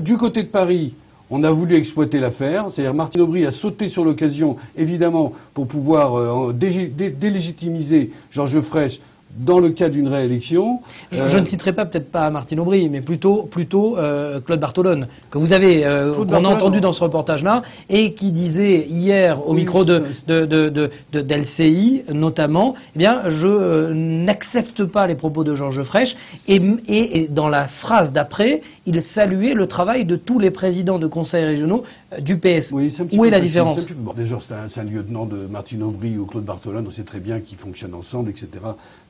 Du côté de Paris, on a voulu exploiter l'affaire, c'est-à-dire Martine Aubry a sauté sur l'occasion, évidemment, pour pouvoir délégitimiser Georges Frêche dans le cas d'une réélection. Je ne citerai peut-être pas Martine Aubry, mais plutôt Claude Bartholone, que vous avez, qu'on a entendu dans ce reportage-là, et qui disait hier au micro d'LCI notamment, eh bien, je n'accepte pas les propos de Georges Frêche, et dans la phrase d'après, il saluait le travail de tous les présidents de conseils régionaux du PS. Oui, Où est la différence? Bon, déjà, c'est un lieutenant de Martine Aubry ou Claude Bartholone, on sait très bien qu'ils fonctionnent ensemble, etc.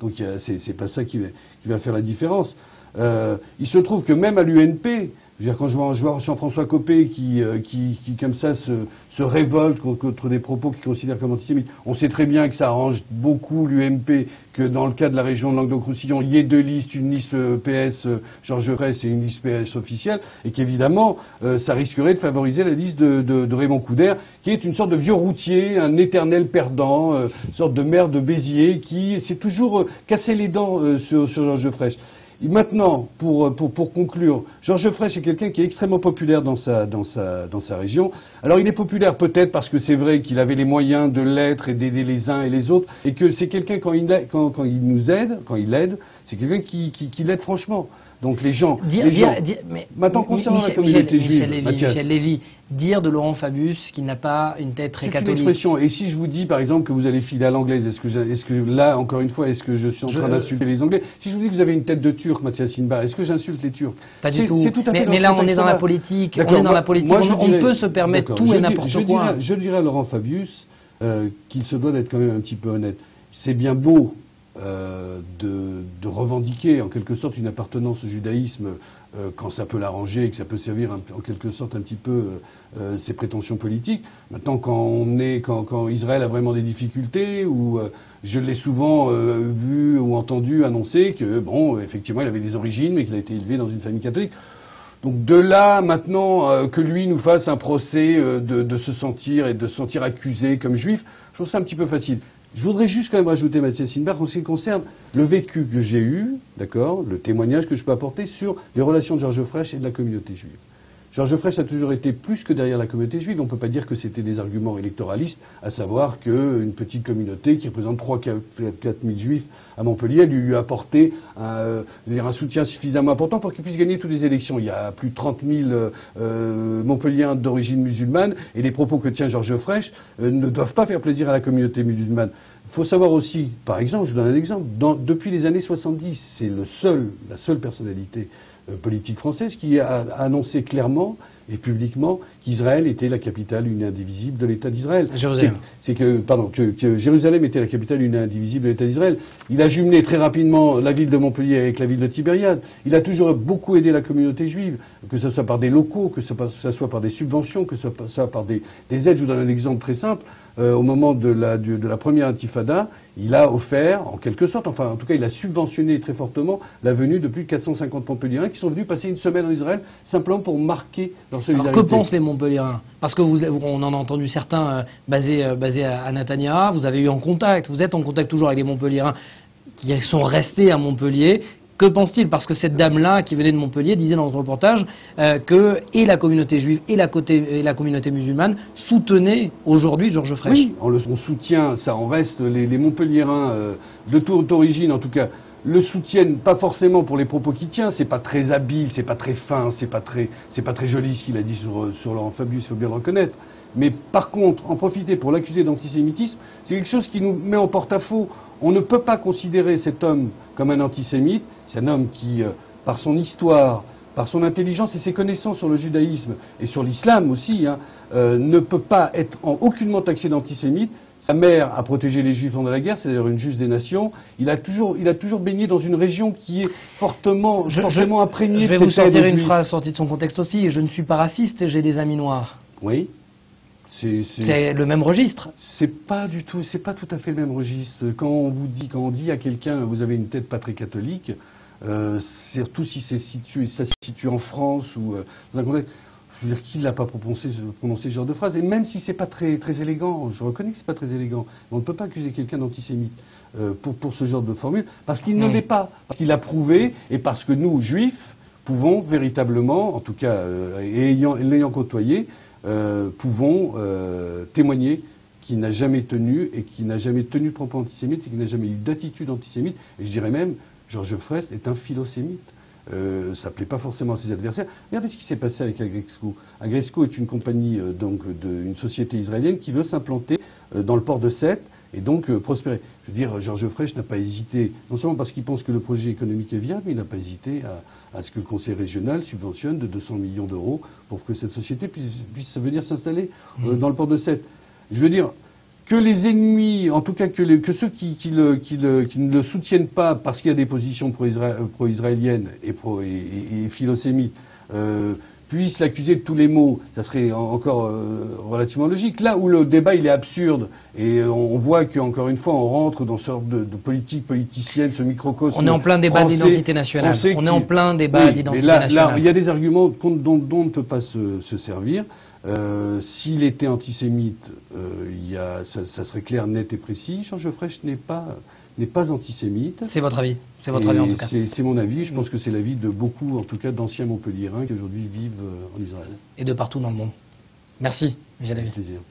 Donc c'est pas ça qui va faire la différence. Il se trouve que même à l'UNP, quand je vois Jean-François Copé qui comme ça se révolte contre des propos qu'il considère comme antisémites, on sait très bien que ça arrange beaucoup l'UMP que dans le cas de la région de Languedoc-Roussillon, il y ait deux listes, une liste PS Georges Frêche et une liste PS officielle, et qu'évidemment ça risquerait de favoriser la liste de Raymond Couder, qui est une sorte de vieux routier, un éternel perdant, une sorte de maire de Béziers qui s'est toujours cassé les dents sur Georges Frêche. Et maintenant, pour conclure, Georges Frêche est quelqu'un qui est extrêmement populaire dans sa région. Alors il est populaire peut-être parce que c'est vrai qu'il avait les moyens de l'être et d'aider les uns et les autres, et que c'est quelqu'un quand il nous aide, quand il aide, c'est quelqu'un qui l'aide franchement. Donc les gens. Maintenant concernant la communauté juive, Michel Lévy, dire de Laurent Fabius qu'il n'a pas une tête très catholique. C'est une expression. Et si je vous dis par exemple que vous allez filer à l'anglaise, est-ce que là encore une fois, est-ce que je suis en train d'insulter les Anglais? Si je vous dis que vous avez une tête de Turc, Mathias Sinbar, est-ce que j'insulte les Turcs? Pas du tout. Mais là on est dans la politique. On est dans la politique. On peut se permettre tout et n'importe quoi. Je dirais à Laurent Fabius qu'il se doit d'être quand même un petit peu honnête. C'est bien beau de revendiquer en quelque sorte une appartenance au judaïsme quand ça peut l'arranger et que ça peut servir en quelque sorte un petit peu ses prétentions politiques. Maintenant, quand Israël a vraiment des difficultés, ou je l'ai souvent vu ou entendu annoncer que bon, effectivement, il avait des origines, mais qu'il a été élevé dans une famille catholique. Donc de là, maintenant, que lui nous fasse un procès de se sentir accusé comme juif, je trouve ça un petit peu facile. Je voudrais juste quand même rajouter, Mathias Sinbar, en ce qui concerne le vécu que j'ai eu, d'accord, le témoignage que je peux apporter sur les relations de Georges Frêche et de la communauté juive. Georges Frêche a toujours été plus que derrière la communauté juive. On ne peut pas dire que c'était des arguments électoralistes, à savoir qu'une petite communauté qui représente 3-4 000 juifs à Montpellier lui a apporté un soutien suffisamment important pour qu'il puisse gagner toutes les élections. Il y a plus de 30 000 Montpellieriens d'origine musulmane, et les propos que tient Georges Frêche ne doivent pas faire plaisir à la communauté musulmane. Il faut savoir aussi, par exemple, je vous donne un exemple, depuis les années 70, c'est la seule personnalité politique française qui a annoncé clairement et publiquement qu'Israël était la capitale une et indivisible de l'État d'Israël. Jérusalem. Que Jérusalem était la capitale une et indivisible de l'État d'Israël. Il a jumelé très rapidement la ville de Montpellier avec la ville de Tibériade. Il a toujours beaucoup aidé la communauté juive, que ce soit par des locaux, que ce soit par des subventions, que ce soit par des aides. Je vous donne un exemple très simple. Au moment de la première intifada, il a offert, en quelque sorte, enfin en tout cas il a subventionné très fortement la venue de plus de 450 Montpelliérains qui sont venus passer une semaine en Israël simplement pour marquer leur solidarité. Alors que pensent les Montpelliérains? Parce que on en a entendu certains basés à Netanya, vous êtes en contact toujours avec les Montpelliérains qui sont restés à Montpellier. Que pense-t-il? Parce que cette dame-là, qui venait de Montpellier, disait dans notre reportage que et la communauté juive et la communauté musulmane soutenaient aujourd'hui Georges Frêche. Oui, on soutient, ça en reste, les Montpelliérains de toute origine en tout cas, le soutiennent pas forcément pour les propos qu'il tient, c'est pas très habile, c'est pas très fin, c'est pas très joli ce qu'il a dit sur Laurent Fabius, il faut bien le reconnaître. Mais par contre, en profiter pour l'accuser d'antisémitisme, c'est quelque chose qui nous met en porte-à-faux. On ne peut pas considérer cet homme comme un antisémite. C'est un homme qui, par son histoire, par son intelligence et ses connaissances sur le judaïsme et sur l'islam aussi, ne peut pas être aucunement taxé d'antisémite. Sa mère a protégé les Juifs pendant la guerre, c'est d'ailleurs une juge des nations. Il a toujours baigné dans une région qui est fortement imprégnée de cette. Je vais vous sortir une phrase sortie de son contexte aussi. Je ne suis pas raciste et j'ai des amis noirs. Oui. C'est le même registre. C'est pas tout à fait le même registre. Quand on dit à quelqu'un vous avez une tête pas très catholique, surtout si ça se situe en France ou dans un contexte, je veux dire, qui ne l'a pas prononcé ce genre de phrase? Et même si c'est pas très élégant, je reconnais que c'est pas très élégant, on ne peut pas accuser quelqu'un d'antisémite pour ce genre de formule, parce qu'il ne l'est pas, parce qu'il a prouvé, et parce que nous, juifs, pouvons véritablement, en tout cas, l'ayant côtoyé, pouvons témoigner qu'il n'a jamais tenu de propos antisémites et qu'il n'a jamais eu d'attitude antisémite. Et je dirais même, Georges Frest est un philosémite. Ça ne plaît pas forcément à ses adversaires. Regardez ce qui s'est passé avec Agresco. Agresco est une compagnie, une société israélienne qui veut s'implanter dans le port de Sète et donc prospérer. Je veux dire, Georges Frêche n'a pas hésité, non seulement parce qu'il pense que le projet économique est viable, mais il n'a pas hésité à ce que le Conseil régional subventionne de 200 millions d'euros pour que cette société puisse venir s'installer dans le port de Sète. Je veux dire que les ennemis, en tout cas que ceux qui ne le soutiennent pas parce qu'il y a des positions pro-israéliennes et philosémites, puissent l'accuser de tous les maux, ça serait encore relativement logique. Là où le débat il est absurde, et on voit qu'encore une fois on rentre dans une sorte de politique politicienne, ce microcosme. On est en plein débat d'identité nationale. On est en plein débat d'identité nationale. Là, il y a des arguments dont on ne peut pas se servir. S'il était antisémite, ça serait clair, net et précis. Georges Frêche n'est pas antisémite. C'est votre avis. C'est votre avis en tout cas. C'est mon avis. Je pense que c'est l'avis de beaucoup, en tout cas, d'anciens Montpelliérains qui aujourd'hui vivent en Israël. Et de partout dans le monde. Merci, Michel Lévy. Avec plaisir.